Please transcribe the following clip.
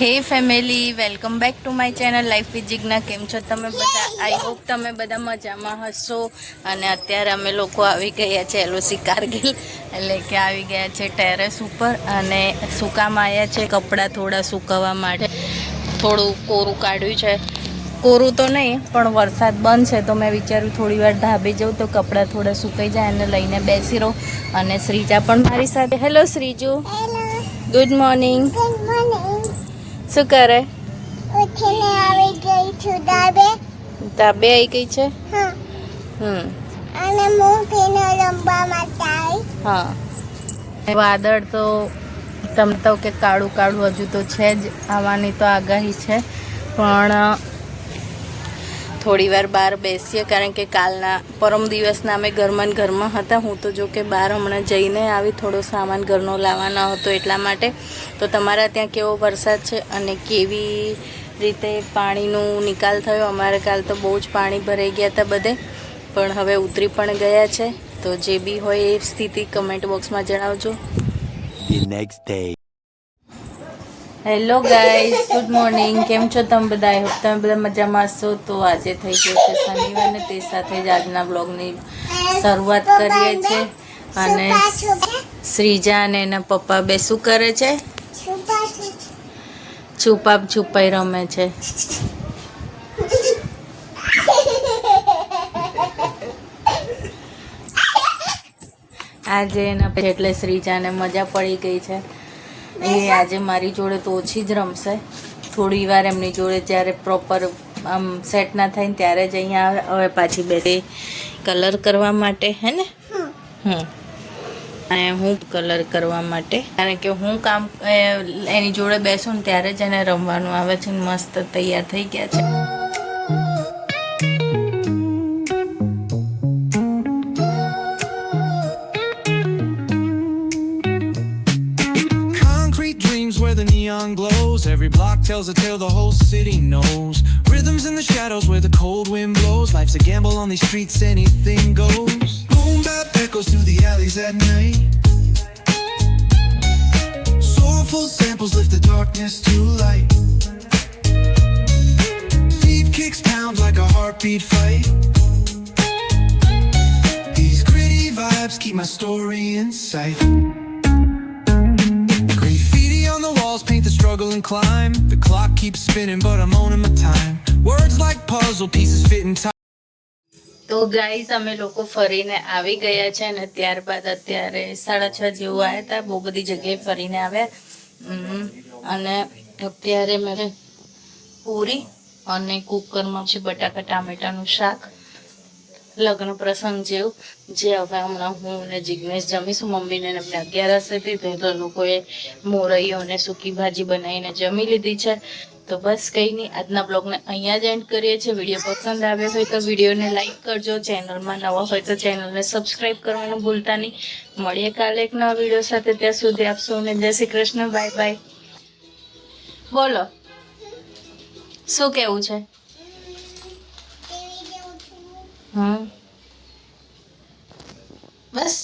હે family, welcome back to my channel life with Jigna. કેમ છો તમે બધા? આઈ હોપ તમે બધા મજામાં હશો. અને અત્યારે અમે લોકો આવી ગયા છે એલઓસી કારગિલ, એટલે કે આવી ગયા છે ટેરેસ ઉપર અને સૂકામાં આવ્યા છે કપડાં થોડા સૂકવવા માટે. થોડું કોરું કાઢ્યું છે, કોરું તો નહીં પણ વરસાદ બંધ છે તો મેં વિચાર્યું થોડી વાર ઢાબે જાઉં તો કપડાં થોડા સુકાઈ જાય અને લઈને બેસી રહું. અને શ્રીજા પણ મારી સાથે. Hello Shreeju, good morning. શું કરે? ઉઠીને આવી ગઈ છું ધાબે. ધાબે આવી ગઈ છે? હા. અને મૂકીને રમવા માટે આવી. હા. વાદળ તો તમતો કે કાળું કાળું હજુ તો છે જ, આવવાની તો આગાહી છે. પણ થોડી વાર બહાર બેસીએ, કારણ કે કાલના પરમ દિવસના અમે ઘરમાં હતા. હું તો જો કે બહાર હમણાં જઈને આવી, થોડો સામાન ઘરનો લાવવાનો હતો એટલા માટે. તો તમારા ત્યાં કેવો વરસાદ છે અને કેવી રીતે પાણીનું નિકાલ થયો? અમારે કાલ તો બહુ જ પાણી ભરાઈ ગયા હતા બધે, પણ હવે ઉતરી પણ ગયા છે. તો જે બી હોય એ સ્થિતિ કમેન્ટ બોક્સમાં જણાવજો. Hello guys, good morning. કેમ છો તમે બધા? આઈ હોપ તમે બધા મજામાં હશો. તો આજે થઈ ગયો છે શનિવાર ને તે સાથે જ આજના બ્લોગની શરૂઆત કરીએ છીએ. અને શ્રીજા અને એના પપ્પા બે શું કરે છે? છુપાપ છુપાઈ રમે છે. આજે એના એટલે શ્રીજાને મજા પડી ગઈ છે. એ આજે મારી જોડે તો ઓછી જ રમશે. થોડી વાર એમની જોડે જ્યારે પ્રોપર આમ સેટ ના થાય ને ત્યારે જ અહીંયા આવે. હવે પાછી બે કલર કરવા માટે, હે ને? અને હું કલર કરવા માટે, કારણ કે હું કામ એની જોડે બેસું ને ત્યારે જ એને રમવાનું આવે છે. મસ્ત તૈયાર થઈ ગયા છે. Where the neon glows, every block tells a tale the whole city knows. Rhythms in the shadows where the cold wind blows. Life's a gamble on these streets, anything goes. Boom bap echoes through the alleys at night. Soulful samples lift the darkness to light. Beat kicks pound like a heartbeat fight. These gritty vibes keep my story in sight. Paint the struggle and climb. The clock keeps spinning but I'm owning my time. Words like puzzle pieces fit in time. તો guys, અમે લોકો ફરીને આવી ગયા છે અને ત્યારબાદ અત્યારે 6:30 જેવું આવ્યા હતા. બહુ બધી જગ્યાએ ફરીને આવ્યા. અને અત્યારે મેં પૂરી અને કુકરમાં છે બટાકા ટામેટાનું શાક, લગ્ન પ્રસંગ જેવું, જે હવે હમણાં હું ને જિગ્નેશ જમીશું. મમ્મીને એમને 11 હતી તો લોકોએ મોરૈયો અને સૂકી ભાજી બનાવીને જમી લીધી છે. તો બસ કંઈ નહીં, આજના બ્લોગને અહીંયા જ એન્ડ કરીએ છીએ. વિડીયો પસંદ આવ્યો હોય તો વિડીયોને લાઈક કરજો. ચેનલમાં નવા હોય તો ચેનલને સબસ્ક્રાઈબ કરવાનું ભૂલતા નહીં. મળીએ કાલે એક નવા વિડીયો સાથે. ત્યાં સુધી આપ સૌને જય શ્રી કૃષ્ણ. Bye bye. બોલો, શું કેવું છે? બસ.